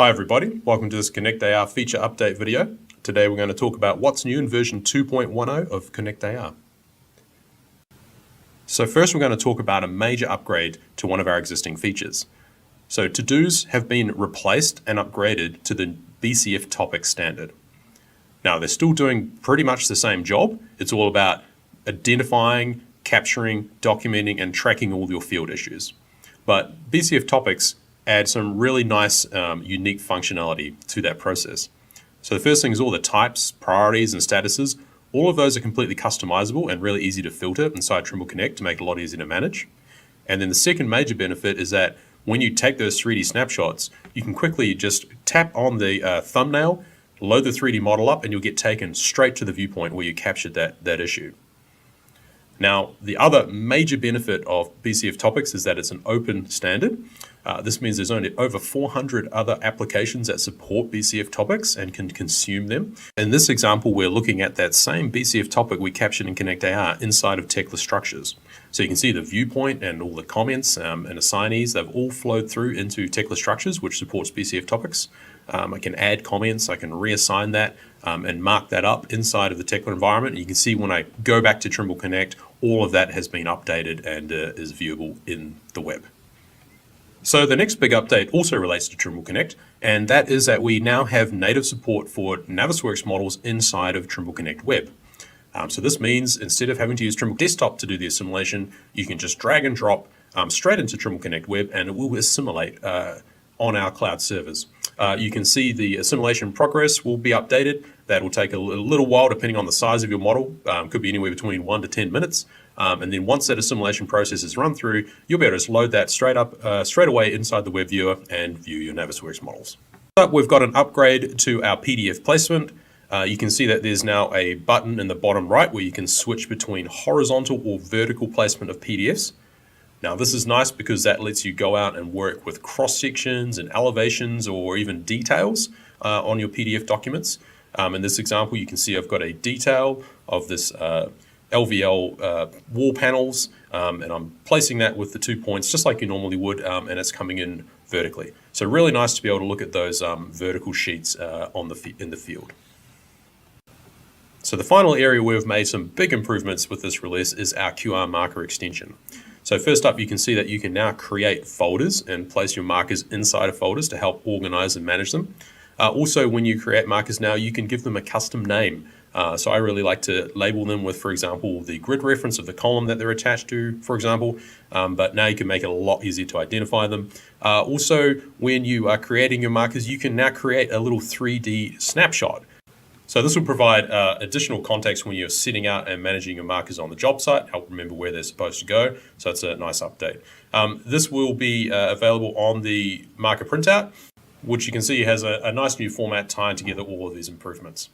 Hi everybody, welcome to this ConnectAR feature update video. Today we're going to talk about what's new in version 2.10 of ConnectAR. So first we're going to talk about a major upgrade to one of our existing features. So to-dos have been replaced and upgraded to the BCF topics standard. Now they're still doing pretty much the same job. It's all about identifying, capturing, documenting and tracking all your field issues. But BCF topics add some really nice, unique functionality to that process. So the first thing is all the types, priorities, and statuses. All of those are completely customizable and really easy to filter inside Trimble Connect to make it a lot easier to manage. And then the second major benefit is that when you take those 3D snapshots, you can quickly just tap on the thumbnail, load the 3D model up, and you'll get taken straight to the viewpoint where you captured that issue. Now, the other major benefit of BCF topics is that it's an open standard. This means there's only over 400 other applications that support BCF topics and can consume them. In this example, we're looking at that same BCF topic we captured in ConnectAR inside of Techless Structures. So you can see the viewpoint and all the comments and assignees, they've all flowed through into Techless Structures, which supports BCF topics. I can add comments, I can reassign that and mark that up inside of the Tekla environment. And you can see when I go back to Trimble Connect, all of that has been updated and is viewable in the web. So the next big update also relates to Trimble Connect, and that is that we now have native support for Navisworks models inside of Trimble Connect Web. So this means instead of having to use Trimble Desktop to do the assimilation, you can just drag and drop straight into Trimble Connect Web and it will assimilate on our cloud servers. You can see the assimilation progress will be updated. That will take a little while depending on the size of your model. Could be anywhere between 1 to 10 minutes. And then once that assimilation process is run through, you'll be able to just load that straight away inside the web viewer and view your Navisworks models. But we've got an upgrade to our PDF placement. You can see that there's now a button in the bottom right where you can switch between horizontal or vertical placement of PDFs. Now this is nice because that lets you go out and work with cross sections and elevations or even details on your PDF documents. In this example, you can see I've got a detail of this LVL wall panels and I'm placing that with the 2 points just like you normally would and it's coming in vertically. So really nice to be able to look at those vertical sheets in the field. So the final area where we've made some big improvements with this release is our QR marker extension. So first up, you can see that you can now create folders and place your markers inside of folders to help organize and manage them. Also, when you create markers now, you can give them a custom name. So I really like to label them with, for example, the grid reference of the column that they're attached to, for example, but now you can make it a lot easier to identify them. Also, when you are creating your markers, you can now create a little 3D snapshot. So this will provide additional context when you're setting out and managing your markers on the job site, help remember where they're supposed to go. So it's a nice update. This will be available on the marker printout, which you can see has a nice new format tying together all of these improvements.